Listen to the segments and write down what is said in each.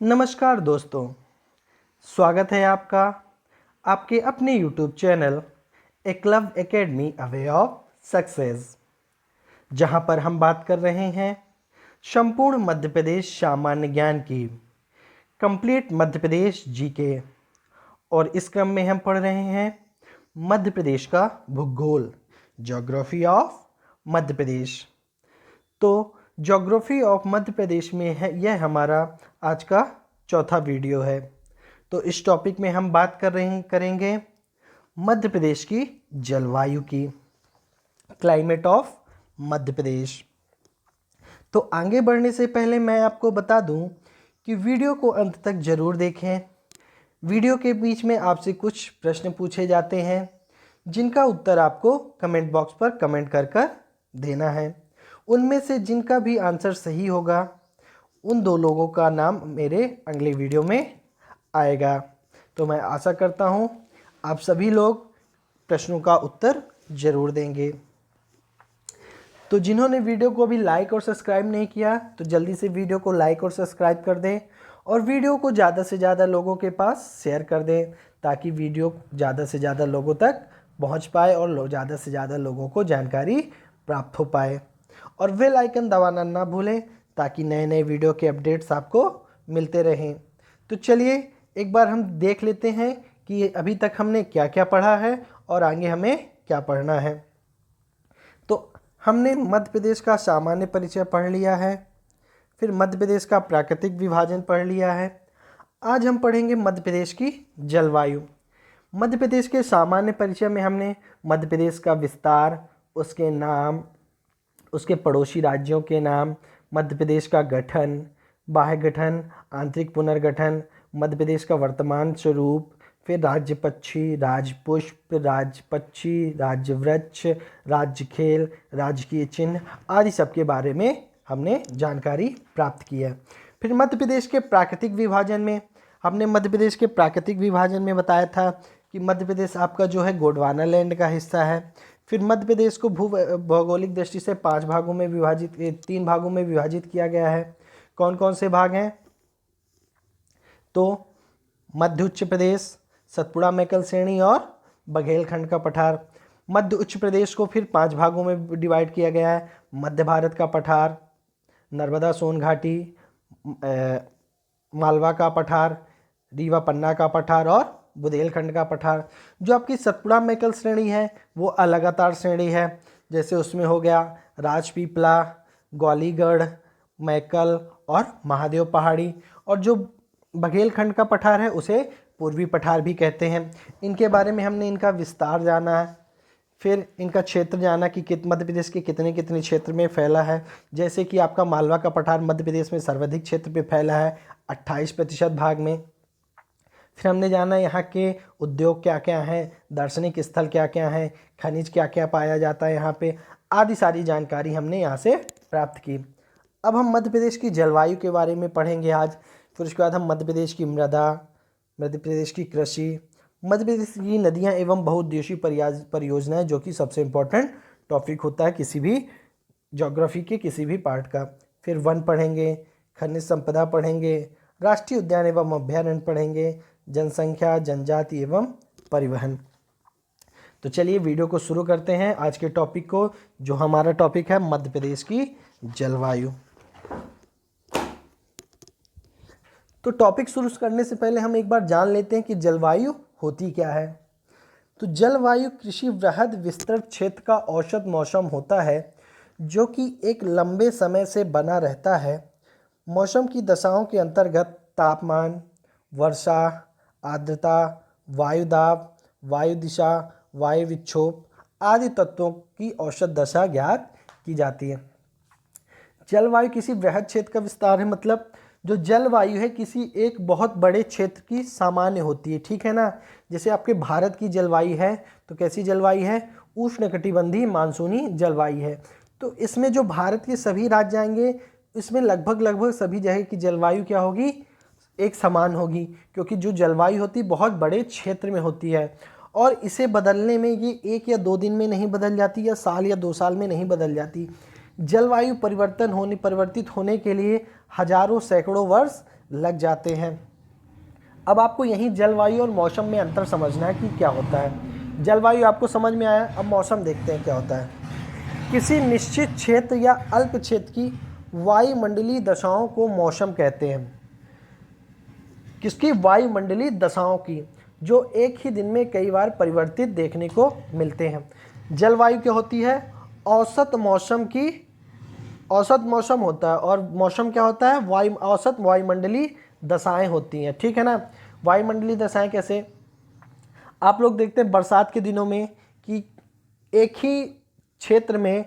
नमस्कार दोस्तों, स्वागत है आपका आपके अपने YouTube channel Eklavya academy a way of success, जहां पर हम बात कर रहे हैं संपूर्ण मध्य प्रदेश सामान्य ज्ञान की कंप्लीट मध्य प्रदेश जीके। और इस क्रम में हम पढ़ रहे हैं मध्य प्रदेश का भूगोल, ज्योग्राफी ऑफ मध्य प्रदेश। तो ज्योग्राफी ऑफ मध्य प्रदेश में है यह हमारा आज का चौथा वीडियो है। तो इस टॉपिक में हम बात करेंगे मध्य प्रदेश की जलवायु की, क्लाइमेट ऑफ मध्य प्रदेश। तो आगे बढ़ने से पहले मैं आपको बता दूं कि वीडियो को अंत तक ज़रूर देखें। वीडियो के बीच में आपसे कुछ प्रश्न पूछे जाते हैं जिनका उत्तर आपको कमेंट बॉक्स पर कमेंट कर देना है। उनमें से जिनका भी आंसर सही होगा उन दो लोगों का नाम मेरे अगले वीडियो में आएगा। तो मैं आशा करता हूँ आप सभी लोग प्रश्नों का उत्तर ज़रूर देंगे। तो जिन्होंने वीडियो को अभी लाइक और सब्सक्राइब नहीं किया तो जल्दी से वीडियो को लाइक और सब्सक्राइब कर दें और वीडियो को ज़्यादा से ज़्यादा लोगों के पास शेयर कर दें ताकि वीडियो ज़्यादा से ज़्यादा लोगों तक पहुंच पाए और ज़्यादा से ज़्यादा लोगों को जानकारी प्राप्त हो पाए। और बेल आइकन दबाना ना भूलें ताकि नए नए वीडियो के अपडेट्स आपको मिलते रहें। तो चलिए एक बार हम देख लेते हैं कि अभी तक हमने क्या क्या पढ़ा है और आगे हमें क्या पढ़ना है। तो हमने मध्य प्रदेश का सामान्य परिचय पढ़ लिया है, फिर मध्य प्रदेश का प्राकृतिक विभाजन पढ़ लिया है। आज हम पढ़ेंगे मध्य प्रदेश की जलवायु। मध्य प्रदेश के सामान्य परिचय में हमने मध्य प्रदेश का विस्तार, उसके नाम, उसके पड़ोसी राज्यों के नाम, मध्य प्रदेश का गठन, बाह्य गठन, आंतरिक पुनर्गठन, मध्य प्रदेश का वर्तमान स्वरूप, फिर राज्य पक्षी, राज्य पुष्प, राज्य पक्षी, राज्य वृक्ष, राज्य खेल, राजकीय चिन्ह आदि सब के बारे में हमने जानकारी प्राप्त की है। फिर मध्य प्रदेश के प्राकृतिक विभाजन में हमने मध्य प्रदेश के प्राकृतिक विभाजन में बताया था कि मध्य प्रदेश आपका जो है गोंडवाना लैंड का हिस्सा है। फिर मध्य प्रदेश को भौगोलिक दृष्टि से तीन भागों में विभाजित किया गया है। कौन कौन से भाग हैं? तो मध्य उच्च प्रदेश, सतपुड़ा मैकल श्रेणी और बघेलखंड का पठार। मध्य उच्च प्रदेश को फिर 5 भागों में डिवाइड किया गया है। मध्य भारत का पठार, नर्मदा सोन घाटी, मालवा का पठार, रीवा पन्ना का पठार और बुंदेलखंड का पठार। जो आपकी सतपुड़ा मैकल श्रेणी है वो अलगातार श्रेणी है, जैसे उसमें हो गया राजपीपला, ग्वालीगढ़, मैकल और महादेव पहाड़ी। और जो बघेलखंड का पठार है उसे पूर्वी पठार भी कहते हैं। इनके बारे में हमने इनका विस्तार जाना है, फिर इनका क्षेत्र जाना कि मध्य प्रदेश के कितने कितने क्षेत्र में फैला है। जैसे कि आपका मालवा का पठार मध्य प्रदेश में सर्वाधिक क्षेत्र पे फैला है, 28% भाग में। फिर हमने जाना यहाँ के उद्योग क्या क्या हैं, दार्शनिक स्थल क्या क्या हैं, खनिज क्या क्या पाया जाता है यहाँ पे, आदि सारी जानकारी हमने यहाँ से प्राप्त की। अब हम मध्य प्रदेश की जलवायु के बारे में पढ़ेंगे आज। फिर उसके बाद हम मध्य प्रदेश की मृदा, मध्य प्रदेश की कृषि, मध्य प्रदेश की नदियाँ एवं बहुउद्देशीय परियोजनाएँ, जो कि सबसे इम्पोर्टेंट टॉपिक होता है किसी भी ज्योग्राफी के किसी भी पार्ट का। फिर वन पढ़ेंगे, खनिज संपदा पढ़ेंगे, राष्ट्रीय उद्यान एवं अभ्यारण्य पढ़ेंगे, जनसंख्या, जनजाति एवं परिवहन। तो चलिए वीडियो को शुरू करते हैं आज के टॉपिक को, जो हमारा टॉपिक है मध्य प्रदेश की जलवायु। तो टॉपिक शुरू करने से पहले हम एक बार जान लेते हैं कि जलवायु होती क्या है। तो जलवायु कृषि वृहद विस्तृत क्षेत्र का औसत मौसम होता है जो कि एक लंबे समय से बना रहता है। मौसम की दशाओं के अंतर्गत तापमान, वर्षा, आर्द्रता, वायु दाब, वायु दिशा, वायु विक्षोभ आदि तत्वों की औसत दशा ज्ञात की जाती है। जलवायु किसी वृहद क्षेत्र का विस्तार है, मतलब जो जलवायु है किसी एक बहुत बड़े क्षेत्र की सामान्य होती है, ठीक है ना। जैसे आपके भारत की जलवायु है तो कैसी जलवायु है? उष्णकटिबंधीय मानसूनी जलवायु है। तो इसमें जो भारत के सभी राज्य आएंगे इसमें लगभग सभी जगह की जलवायु क्या होगी? एक समान होगी, क्योंकि जो जलवायु होती बहुत बड़े क्षेत्र में होती है और इसे बदलने में ये 1 या 2 दिन में नहीं बदल जाती या साल या 2 साल में नहीं बदल जाती। जलवायु परिवर्तित होने के लिए हजारों सैकड़ों वर्ष लग जाते हैं। अब आपको यहीं जलवायु और मौसम में अंतर समझना है कि क्या होता है। जलवायु आपको समझ में आया, अब मौसम देखते हैं क्या होता है। किसी निश्चित क्षेत्र या अल्प क्षेत्र की वायुमंडलीय दशाओं को मौसम कहते हैं। किसकी? वायुमंडलीय दशाओं की, जो एक ही दिन में कई बार परिवर्तित देखने को मिलते हैं। जलवायु क्या होती है? औसत मौसम की, औसत मौसम होता है, और मौसम क्या होता है? औसत वायुमंडलीय दशाएं होती हैं, ठीक है ना। वायुमंडलीय दशाएं कैसे? आप लोग देखते हैं बरसात के दिनों में कि एक ही क्षेत्र में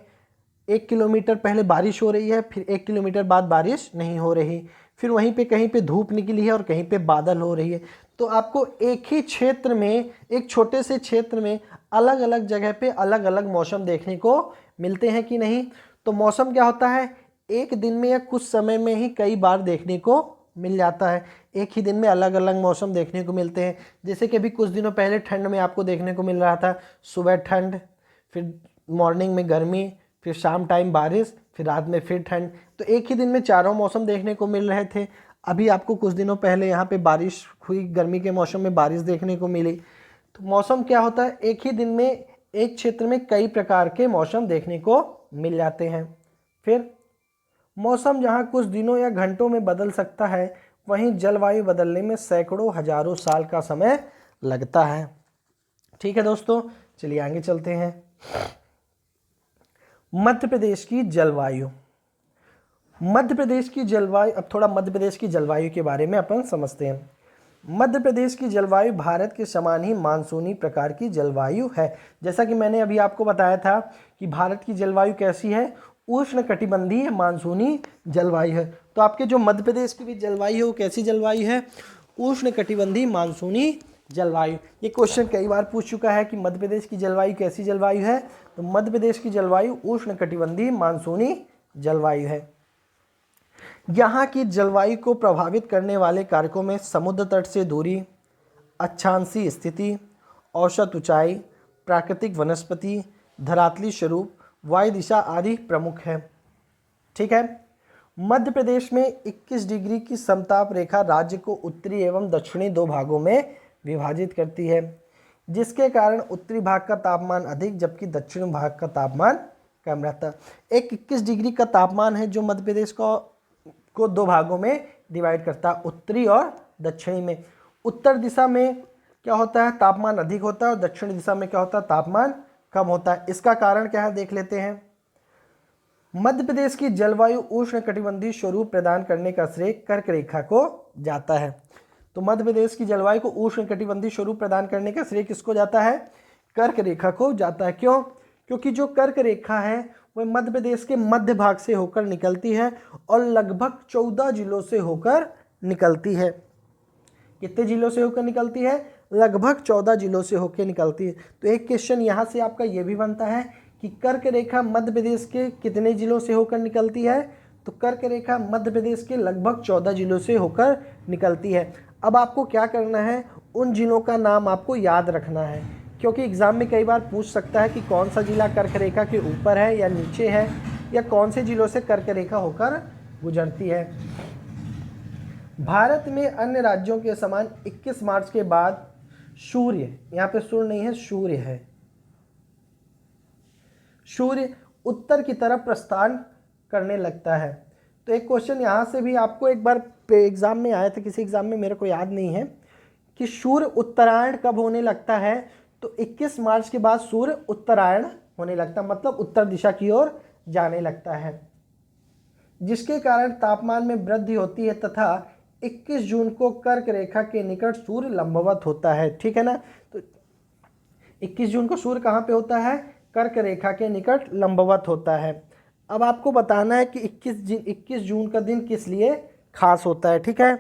1 किलोमीटर पहले बारिश हो रही है, फिर 1 किलोमीटर बाद बारिश नहीं हो रही, फिर वहीं पे कहीं पे धूप निकली है और कहीं पे बादल हो रही है। तो आपको एक ही क्षेत्र में, एक छोटे से क्षेत्र में अलग अलग जगह पे अलग अलग मौसम देखने को मिलते हैं कि नहीं। तो मौसम क्या होता है? एक दिन में या कुछ समय में ही कई बार देखने को मिल जाता है। एक ही दिन में अलग अलग मौसम देखने को मिलते हैं। जैसे कि अभी कुछ दिनों पहले ठंड में आपको देखने को मिल रहा था, सुबह ठंड, फिर मॉर्निंग में गर्मी, फिर शाम टाइम बारिश, फिर रात में फिर ठंड। तो एक ही दिन में चारों मौसम देखने को मिल रहे थे। अभी आपको कुछ दिनों पहले यहाँ पे बारिश हुई, गर्मी के मौसम में बारिश देखने को मिली। तो मौसम क्या होता है? एक ही दिन में एक क्षेत्र में कई प्रकार के मौसम देखने को मिल जाते हैं। फिर मौसम जहाँ कुछ दिनों या घंटों में बदल सकता है, वहीं जलवायु बदलने में सैकड़ों हजारों साल का समय लगता है। ठीक है दोस्तों, चलिए आगे चलते हैं। मध्य प्रदेश की जलवायु। मध्य प्रदेश की जलवायु, अब थोड़ा मध्य प्रदेश की जलवायु के बारे में अपन समझते हैं। मध्य प्रदेश की जलवायु भारत के समान ही मानसूनी प्रकार की जलवायु है। जैसा कि मैंने अभी आपको बताया था कि भारत की जलवायु कैसी है? उष्णकटिबंधीय मानसूनी जलवायु है। तो आपके जो मध्य प्रदेश की भी जलवायु है वो कैसी जलवायु है? उष्णकटिबंधीय मानसूनी जलवायु। ये क्वेश्चन कई बार पूछ चुका है कि मध्य प्रदेश की जलवायु कैसी जलवायु है। तो मध्य प्रदेश की जलवायु उष्णकटिबंधीय मानसूनी जलवायु है। यहाँ की जलवायु को प्रभावित करने वाले कारकों में समुद्र तट से दूरी, अक्षांशीय स्थिति, औसत ऊंचाई, प्राकृतिक वनस्पति, धरातलीय स्वरूप, वायु दिशा आदि प्रमुख है। ठीक है। मध्य प्रदेश में 21 डिग्री की समताप रेखा राज्य को उत्तरी एवं दक्षिणी दो भागों में विभाजित करती है, जिसके कारण उत्तरी भाग का तापमान अधिक जबकि दक्षिण भाग का तापमान कम रहता है। एक 21 डिग्री का तापमान है जो मध्य प्रदेश को दो भागों में डिवाइड करता है, उत्तरी और दक्षिणी में। उत्तर दिशा में क्या होता है? तापमान अधिक होता है, और दक्षिण दिशा में क्या होता है? तापमान कम होता है। इसका कारण क्या है देख लेते हैं। मध्य प्रदेश की जलवायु उष्णकटिबंधीय स्वरूप प्रदान करने का श्रेय कर्क रेखा को जाता है। तो मध्य प्रदेश की जलवायु को उष्णकटिबंधीय स्वरूप प्रदान करने का श्रेय किसको जाता है? कर्क रेखा को जाता है। क्यों? क्योंकि जो कर्क रेखा है वह मध्य प्रदेश के मध्य भाग से होकर निकलती है और लगभग 14 जिलों से होकर निकलती है। कितने जिलों से होकर निकलती है? लगभग 14 जिलों से होकर निकलती है। तो एक क्वेश्चन यहाँ से आपका ये भी बनता है कि कर्क रेखा मध्य प्रदेश के कितने जिलों से होकर निकलती है? तो कर्क रेखा मध्य प्रदेश के लगभग 14 जिलों से होकर निकलती है। अब आपको क्या करना है? उन जिलों का नाम आपको याद रखना है, क्योंकि एग्जाम में कई बार पूछ सकता है कि कौन सा जिला कर्क रेखा के ऊपर है या नीचे है, या कौन से जिलों से कर्क रेखा होकर गुजरती है। भारत में अन्य राज्यों के समान 21 मार्च के बाद सूर्य, यहाँ पे सूर्य नहीं है, सूर्य है, सूर्य उत्तर की तरफ प्रस्थान करने लगता है। तो एक क्वेश्चन यहाँ से भी आपको एक बार एग्जाम में आया था, किसी एग्जाम में, मेरे को याद नहीं है, कि सूर्य उत्तरायण कब होने लगता है? तो 21 मार्च के बाद सूर्य उत्तरायण होने लगता है, मतलब उत्तर दिशा की ओर जाने लगता है, जिसके कारण तापमान में वृद्धि होती है तथा 21 जून को कर्क रेखा के निकट सूर्य लंबवत होता है। ठीक है ना। तो 21 जून को सूर्य कहाँ पे होता है? कर्क रेखा के निकट लंबवत होता है। अब आपको बताना है कि 21 जून का दिन किस लिए खास होता है। ठीक है।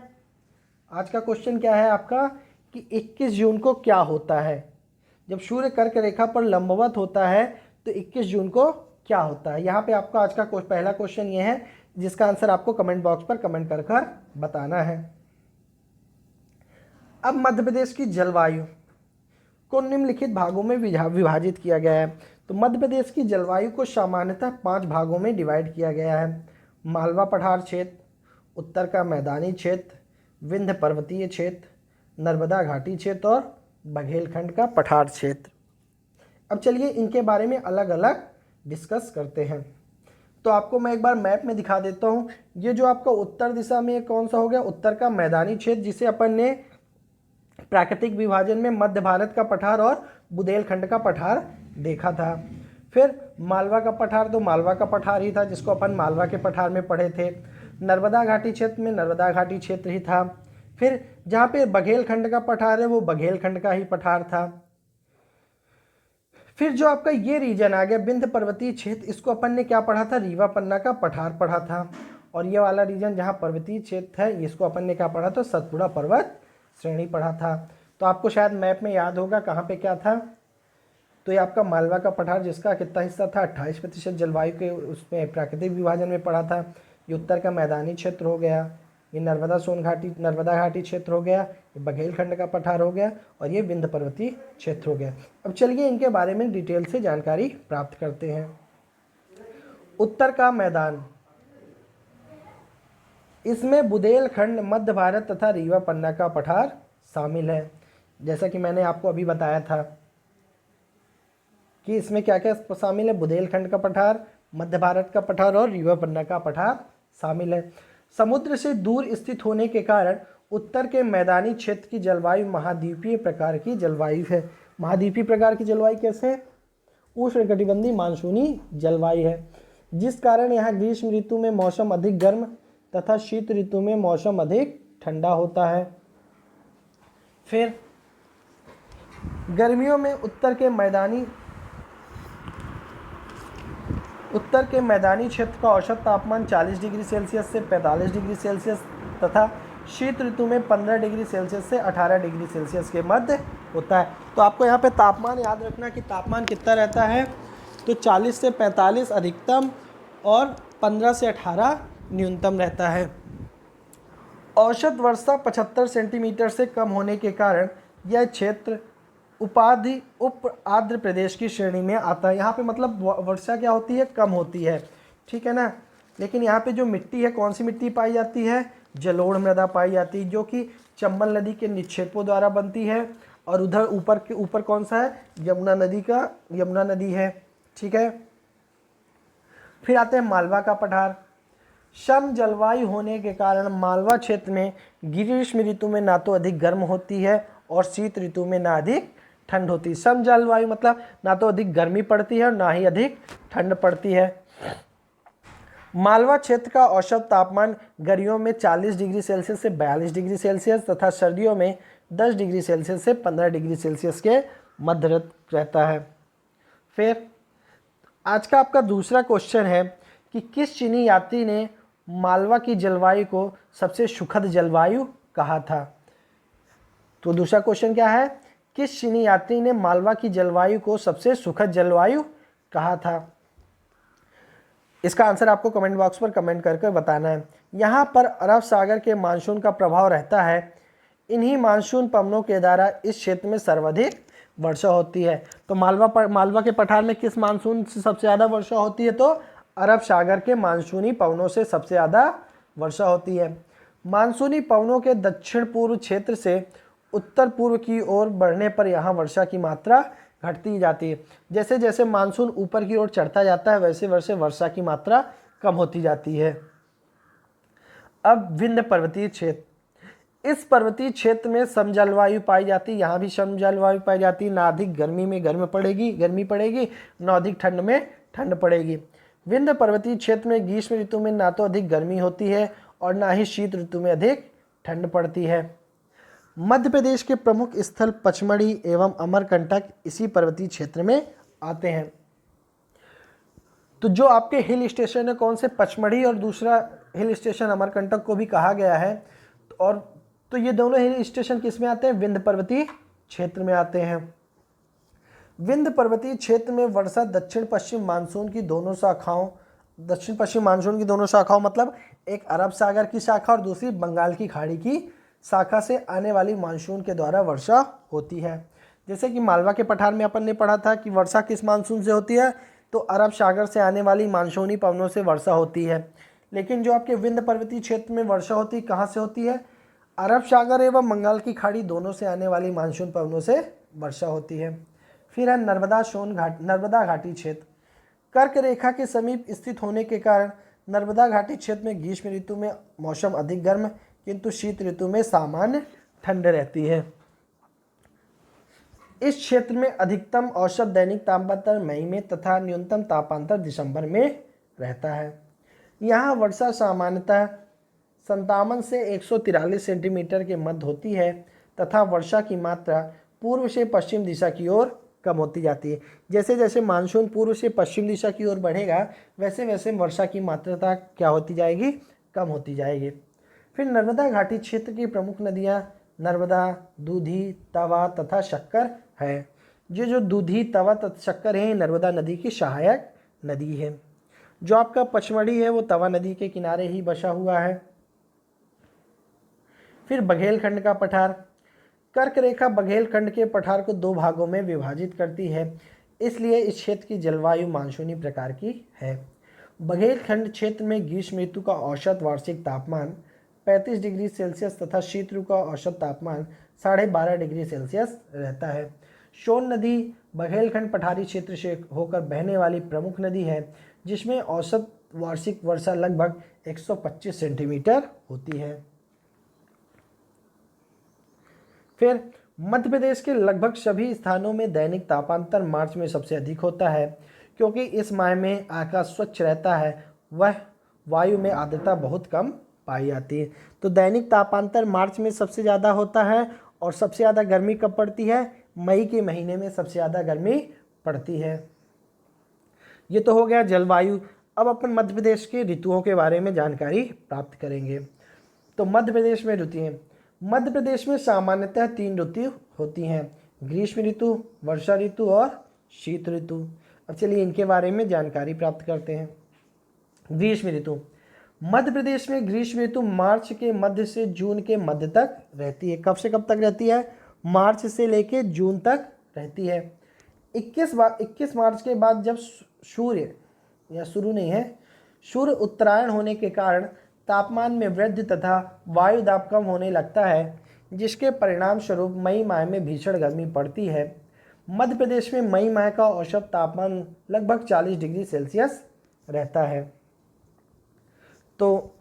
आज का क्वेश्चन क्या है आपका कि 21 जून को क्या होता है? जब सूर्य कर्क रेखा पर लंबवत होता है तो 21 जून को क्या होता है? यहाँ पे आपका आज का पहला क्वेश्चन ये है, जिसका आंसर आपको कमेंट बॉक्स पर कमेंट कर बताना है। अब मध्य प्रदेश की जलवायु को निम्नलिखित भागों में विभाजित किया गया है। तो मध्य प्रदेश की जलवायु को सामान्यतः 5 भागों में डिवाइड किया गया है। मालवा पठार क्षेत्र, उत्तर का मैदानी क्षेत्र, विंध्य पर्वतीय क्षेत्र, नर्मदा घाटी क्षेत्र और बघेलखंड का पठार क्षेत्र। अब चलिए इनके बारे में अलग अलग डिस्कस करते हैं। तो आपको मैं एक बार मैप में दिखा देता हूँ। ये जो आपका उत्तर दिशा में कौन सा हो गया, उत्तर का मैदानी क्षेत्र, जिसे अपन ने प्राकृतिक विभाजन में मध्य भारत का पठार और बुंदेलखंड का पठार देखा था। फिर मालवा का पठार तो मालवा का पठार ही था, जिसको अपन मालवा के पठार में पढ़े थे। नर्मदा घाटी क्षेत्र में नर्मदा घाटी क्षेत्र ही था। फिर जहाँ पे बघेलखंड का पठार है वो बघेलखंड का ही पठार था। फिर जो आपका ये रीजन आ गया विंध्य पर्वतीय क्षेत्र, इसको अपन ने क्या पढ़ा था, रीवा पन्ना का पठार पढ़ा था। और ये वाला रीजन जहाँ पर्वतीय क्षेत्र है इसको अपन ने क्या पढ़ा था, सतपुड़ा पर्वत श्रेणी पढ़ा था। तो आपको शायद मैप में याद होगा कहाँ पे क्या था। तो ये आपका मालवा का पठार जिसका कितना हिस्सा था, 28% जलवायु के उसमें प्राकृतिक विभाजन में पड़ा था। ये उत्तर का मैदानी क्षेत्र हो गया। ये नर्मदा घाटी क्षेत्र हो गया। ये बघेलखंड का पठार हो गया और ये विंध्य पर्वतीय क्षेत्र हो गया। अब चलिए इनके बारे में डिटेल से जानकारी प्राप्त करते हैं। उत्तर का मैदान, इसमें बुंदेलखंड, मध्य भारत तथा रीवा पन्ना का पठार शामिल है। जैसा कि मैंने आपको अभी बताया था कि इसमें क्या क्या शामिल है, बुंदेलखंड का पठार, मध्य भारत का पठार और रीवा पन्ना का पठार शामिल है। समुद्र से दूर स्थित होने के कारण उत्तर के मैदानी क्षेत्र की जलवायु महाद्वीपीय प्रकार की जलवायु है। महाद्वीपीय प्रकार की जलवायु कैसे है, उष्णकटिबंधीय मानसूनी जलवायु है, जिस कारण यहाँ ग्रीष्म ऋतु में मौसम अधिक गर्म तथा शीत ऋतु में मौसम अधिक ठंडा होता है। फिर गर्मियों में उत्तर के मैदानी क्षेत्र का औसत तापमान 40 डिग्री सेल्सियस से 45 डिग्री सेल्सियस तथा शीत ऋतु में 15 डिग्री सेल्सियस से 18 डिग्री सेल्सियस के मध्य होता है। तो आपको यहाँ पे तापमान याद रखना कि तापमान कितना रहता है, तो 40 से 45 अधिकतम और 15 से 18 न्यूनतम रहता है। औसत वर्षा 75 सेंटीमीटर से कम होने के कारण यह क्षेत्र उप आर्द्र प्रदेश की श्रेणी में आता है। यहाँ पे मतलब वर्षा क्या होती है, कम होती है, ठीक है ना। लेकिन यहाँ पे जो मिट्टी है, कौन सी मिट्टी पाई जाती है, जलोढ़ मृदा पाई जाती है, जो कि चंबल नदी के निक्षेपों द्वारा बनती है। और उधर ऊपर कौन सा है, यमुना नदी है, ठीक है। फिर आते हैं मालवा का पठार। सम जलवायु होने के कारण मालवा क्षेत्र में ग्रीष्म ऋतु में ना तो अधिक गर्म होती है और शीत ऋतु में ना अधिक ठंड होती है। सम जलवायु मतलब ना तो अधिक गर्मी पड़ती है और ना ही अधिक ठंड पड़ती है। मालवा क्षेत्र का औसत तापमान गर्मियों में 40 डिग्री सेल्सियस से 42 डिग्री सेल्सियस तथा सर्दियों में 10 डिग्री सेल्सियस से 15 डिग्री सेल्सियस के मध्य रहता है। फिर आज का आपका दूसरा क्वेश्चन है कि किस चीनी यात्री ने मालवा की जलवायु को सबसे सुखद जलवायु कहा था। तो दूसरा क्वेश्चन क्या है, किस चीनी यात्री ने मालवा की जलवायु को सबसे सुखद जलवायु कहा था। इसका आंसर आपको कमेंट बॉक्स पर कमेंट करके बताना है। यहाँ पर अरब सागर के मानसून का प्रभाव रहता है। इन्हीं मानसून पवनों के द्वारा इस क्षेत्र में सर्वाधिक वर्षा होती है। तो मालवा के पठार में किस मानसून से सबसे ज़्यादा वर्षा होती है, तो अरब सागर के मानसूनी पवनों से सबसे ज़्यादा वर्षा होती है। मानसूनी पवनों के दक्षिण पूर्व क्षेत्र से उत्तर पूर्व की ओर बढ़ने पर यहाँ वर्षा की मात्रा घटती जाती है। जैसे जैसे मानसून ऊपर की ओर चढ़ता जाता है वैसे वैसे वर्षा की मात्रा कम होती जाती है। अब विंध्य पर्वतीय क्षेत्र, इस पर्वतीय क्षेत्र में समजलवायु पाई जाती है। यहाँ भी समजलवायु पाई जाती है। ना अधिक गर्मी में गर्मी पड़ेगी, ना अधिक ठंड में ठंड पड़ेगी। विंध्य पर्वतीय क्षेत्र में ग्रीष्म ऋतु में ना तो अधिक गर्मी होती है और ना ही शीत ऋतु में अधिक ठंड पड़ती है। मध्य प्रदेश के प्रमुख स्थल पचमढ़ी एवं अमरकंटक इसी पर्वतीय क्षेत्र में आते हैं। तो जो आपके हिल स्टेशन है कौन से, पचमढ़ी, और दूसरा हिल स्टेशन अमरकंटक को भी कहा गया है। और तो ये दोनों हिल स्टेशन किस में आते हैं, विंध्य पर्वतीय क्षेत्र में आते हैं। विंध्य पर्वतीय क्षेत्र में वर्षा दक्षिण पश्चिम मानसून की दोनों शाखाओं मतलब एक अरब सागर की शाखा और दूसरी बंगाल की खाड़ी की शाखा से आने वाली मानसून के द्वारा वर्षा होती है। जैसे कि मालवा के पठार में अपन ने पढ़ा था कि वर्षा किस मानसून से होती है, तो अरब सागर से आने वाली मानसूनी पवनों से वर्षा होती है। लेकिन जो आपके विंध्य पर्वतीय क्षेत्र में वर्षा होती है, कहाँ से होती है, अरब सागर एवं बंगाल की खाड़ी दोनों से आने वाली मानसून पवनों से वर्षा होती है। फिर है नर्मदा घाटी क्षेत्र। कर्क रेखा के समीप स्थित होने के कारण नर्मदा घाटी क्षेत्र में ग्रीष्म ऋतु में मौसम अधिक गर्म किंतु शीत ऋतु में सामान्य ठंड रहती है। इस क्षेत्र में अधिकतम औसत दैनिक तापमात्रा मई में तथा न्यूनतम तापांतर दिसंबर में रहता है। यहाँ वर्षा सामान्यतः 57 से 143 सेंटीमीटर के मध्य होती है तथा वर्षा की मात्रा पूर्व से पश्चिम दिशा की ओर कम होती जाती है। जैसे जैसे मानसून पूर्व से पश्चिम दिशा की ओर बढ़ेगा वैसे वैसे वर्षा की मात्रा क्या होती जाएगी, कम होती जाएगी। फिर नर्मदा घाटी क्षेत्र की प्रमुख नदियाँ नर्मदा, दूधी, तवा तथा शक्कर है। ये जो दूधी, तवा तथा शक्कर है नर्मदा नदी की सहायक नदी है। जो आपका पचमढ़ी है वो तवा नदी के किनारे ही बसा हुआ है। फिर बघेलखंड का पठार। कर्क रेखा बघेलखंड के पठार को दो भागों में विभाजित करती है, इसलिए इस क्षेत्र की जलवायु मानसूनी प्रकार की है। बघेलखंड क्षेत्र में ग्रीष्म ऋतु का औसत वार्षिक तापमान 35 डिग्री सेल्सियस तथा शीत ऋतु का औसत तापमान 12.5 डिग्री सेल्सियस रहता है। सोन नदी बघेलखंड पठारी क्षेत्र से होकर बहने वाली प्रमुख नदी है, जिसमें औसत वार्षिक वर्षा लगभग 125 सेंटीमीटर होती है। फिर मध्य प्रदेश के लगभग सभी स्थानों में दैनिक तापांतर मार्च में सबसे अधिक होता है, क्योंकि इस माह में आकाश स्वच्छ रहता है, वह वायु में आर्द्रता बहुत कम पाई जाती है। तो दैनिक तापांतर मार्च में सबसे ज़्यादा होता है और सबसे ज़्यादा गर्मी कब पड़ती है, मई के महीने में सबसे ज़्यादा गर्मी पड़ती है। ये तो हो गया जलवायु। अब अपन मध्य प्रदेश के ऋतुओं के बारे में जानकारी प्राप्त करेंगे। तो मध्य प्रदेश में ऋतुएं, मध्य प्रदेश में सामान्यतः 3 ऋतु होती हैं, ग्रीष्म ऋतु, वर्षा ऋतु और शीत ऋतु। अब चलिए इनके बारे में जानकारी प्राप्त करते हैं। ग्रीष्म ऋतु, मध्य प्रदेश में ग्रीष्म ऋतु मार्च के मध्य से जून के मध्य तक रहती है। कब से कब तक रहती है, मार्च से लेकर जून तक रहती है। 21 मार्च के बाद जब सूर्य या शुरू नहीं है सूर्य उत्तरायण होने के कारण तापमान में वृद्धि तथा वायु दाब कम होने लगता है, जिसके परिणाम स्वरूप मई माह में भीषण गर्मी पड़ती है। मध्य प्रदेश में मई माह का औसत तापमान लगभग 40 डिग्री सेल्सियस रहता है। तो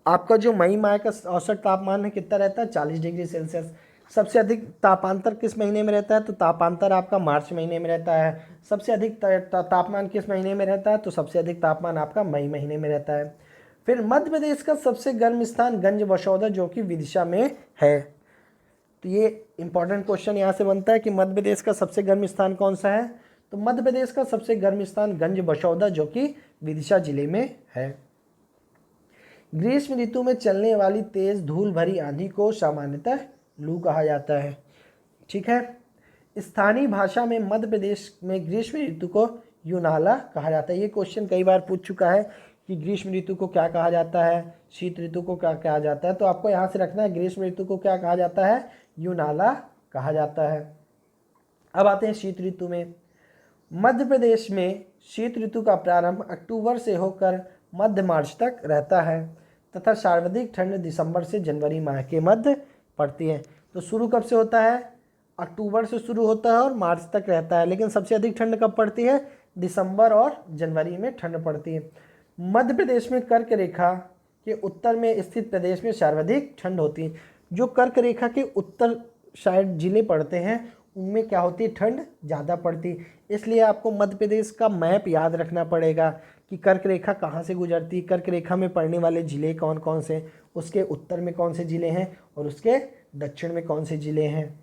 आपका जो मई माह का औसत तापमान है कितना रहता है, 40 डिग्री सेल्सियस। सबसे अधिक तापांतर किस महीने में रहता है, तो तापांतर आपका मार्च महीने में रहता है। सबसे अधिक तापमान किस महीने में रहता है, तो सबसे अधिक तापमान आपका मई महीने में रहता है। फिर मध्य प्रदेश का सबसे गर्म स्थान गंज बशौदा जो कि विदिशा में है। तो ये इंपॉर्टेंट क्वेश्चन यहाँ से बनता है कि मध्य प्रदेश का सबसे गर्म स्थान कौन सा है, तो मध्य प्रदेश का सबसे गर्म स्थान गंज बशौदा जो कि विदिशा जिले में है। ग्रीष्म ऋतु में चलने वाली तेज धूल भरी आंधी को सामान्यतः लू कहा जाता है। ठीक है। स्थानीय भाषा में मध्य प्रदेश में ग्रीष्म ऋतु को यूनाला कहा जाता है। ये क्वेश्चन कई बार पूछ चुका है कि ग्रीष्म ऋतु को क्या कहा जाता है, शीत ऋतु को क्या कहा जाता है। तो आपको यहाँ से रखना है ग्रीष्म ऋतु को क्या कहा जाता है, यूनाला कहा जाता है। अब आते हैं शीत ऋतु में। मध्य प्रदेश में शीत ऋतु का प्रारंभ अक्टूबर से होकर मध्य मार्च तक रहता है तथा सर्वाधिक ठंड दिसंबर से जनवरी माह के मध्य पड़ती है। तो शुरू कब से होता है, अक्टूबर से शुरू होता है और मार्च तक रहता है, लेकिन सबसे अधिक ठंड कब पड़ती है, दिसंबर और जनवरी में ठंड पड़ती है। मध्य प्रदेश में कर्क रेखा के उत्तर में स्थित प्रदेश में सर्वाधिक ठंड होती है। जो कर्क रेखा के उत्तर साइड जिले पड़ते हैं उनमें क्या होती है, ठंड ज़्यादा पड़ती है। इसलिए आपको मध्य प्रदेश का मैप याद रखना पड़ेगा कि कर्क रेखा कहाँ से गुजरती है, कर्क रेखा में पड़ने वाले ज़िले कौन कौन से, उसके उत्तर में कौन से ज़िले हैं और उसके दक्षिण में कौन से ज़िले हैं।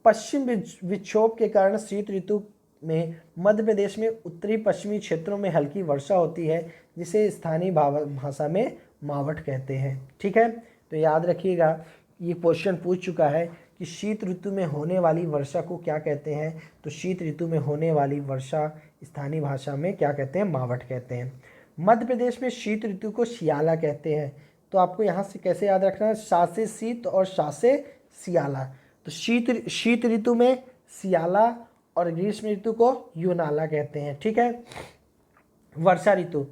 पश्चिम विक्षोभ के कारण शीत ऋतु में मध्य प्रदेश में उत्तरी पश्चिमी क्षेत्रों में हल्की वर्षा होती है, जिसे स्थानीय भाषा में मावट कहते हैं। ठीक है, तो याद रखिएगा ये क्वेश्चन पूछ चुका है कि शीत ऋतु में होने वाली वर्षा को क्या कहते हैं, तो शीत ऋतु में होने वाली वर्षा स्थानीय भाषा में क्या कहते हैं, मावट कहते हैं। मध्य प्रदेश में शीत ऋतु को सियाला कहते हैं। तो आपको यहाँ से कैसे याद रखना है, सा से शीत और सा से सियाला। तो शीत ऋतु में सियाला और ग्रीष्म ऋतु को यूनाला कहते हैं। ठीक है। वर्षा ऋतु,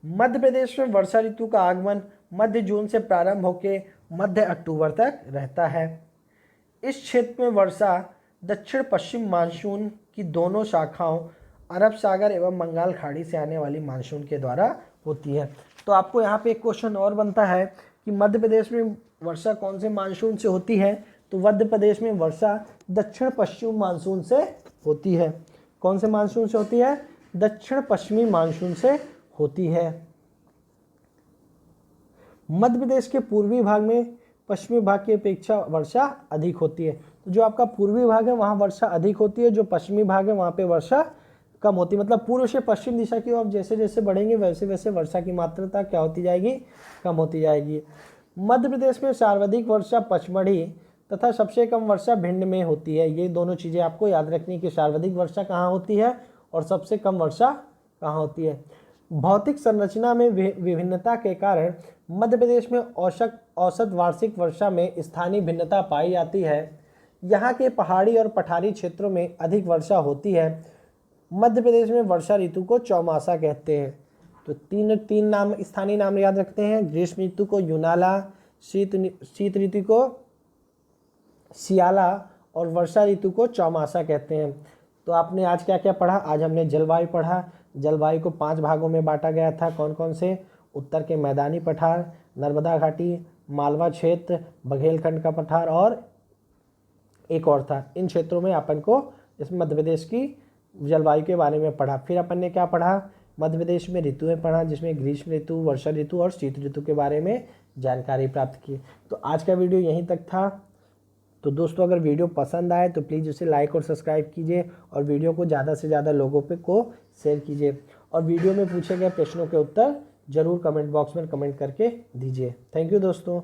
मध्य प्रदेश में वर्षा ऋतु का आगमन मध्य जून से प्रारंभ होकर मध्य अक्टूबर तक रहता है। इस क्षेत्र में वर्षा दक्षिण पश्चिम मानसून की दोनों शाखाओं अरब सागर एवं बंगाल खाड़ी से आने वाली मानसून के द्वारा होती है। तो आपको यहाँ पे एक क्वेश्चन और बनता है कि मध्य प्रदेश में वर्षा कौन से मानसून से होती है, तो मध्य प्रदेश में वर्षा दक्षिण पश्चिम मानसून से होती है। कौन से मानसून से होती है? दक्षिण पश्चिमी मानसून से होती है। मध्य प्रदेश के पूर्वी भाग में पश्चिमी भाग की अपेक्षा वर्षा अधिक होती है। तो जो आपका पूर्वी भाग है वहाँ वर्षा अधिक होती है, जो पश्चिमी भाग है वहाँ पे वर्षा कम होती है। मतलब पूर्व से पश्चिम दिशा की ओर जैसे जैसे बढ़ेंगे वैसे वैसे वर्षा की मात्रा क्या होती जाएगी? कम होती जाएगी। मध्य प्रदेश में सर्वाधिक वर्षा पचमढ़ी तथा सबसे कम वर्षा भिंड में होती है। ये दोनों चीज़ें आपको याद रखनी है कि सर्वाधिक वर्षा कहाँ होती है और सबसे कम वर्षा कहाँ होती है। भौतिक संरचना में विभिन्नता के कारण मध्य प्रदेश में औसत वार्षिक वर्षा में स्थानीय भिन्नता पाई जाती है। यहाँ के पहाड़ी और पठारी क्षेत्रों में अधिक वर्षा होती है। मध्य प्रदेश में वर्षा ऋतु को चौमासा कहते हैं। तो तीन नाम स्थानीय नाम याद रखते हैं। ग्रीष्म ऋतु को यूनाला, शीत ऋतु को सियाला और वर्षा ऋतु को चौमासा कहते हैं। तो आपने आज क्या क्या पढ़ा? आज हमने जलवायु पढ़ा। जलवायु को 5 भागों में बांटा गया था। कौन कौन से? उत्तर के मैदानी पठार, नर्मदा घाटी, मालवा क्षेत्र, बघेलखंड का पठार और एक और था। इन क्षेत्रों में अपन को इस मध्य प्रदेश की जलवायु के बारे में पढ़ा। फिर अपन ने क्या पढ़ा? मध्य प्रदेश में ऋतुएं पढ़ा, जिसमें ग्रीष्म ऋतु, वर्षा ऋतु और शीत ऋतु के बारे में जानकारी प्राप्त की। तो आज का वीडियो यहीं तक था। तो दोस्तों अगर वीडियो पसंद आए तो प्लीज़ उसे लाइक और सब्सक्राइब कीजिए और वीडियो को ज़्यादा से ज़्यादा लोगों पे को शेयर कीजिए। और वीडियो में पूछे गए प्रश्नों के उत्तर ज़रूर कमेंट बॉक्स में कमेंट करके दीजिए। थैंक यू दोस्तों।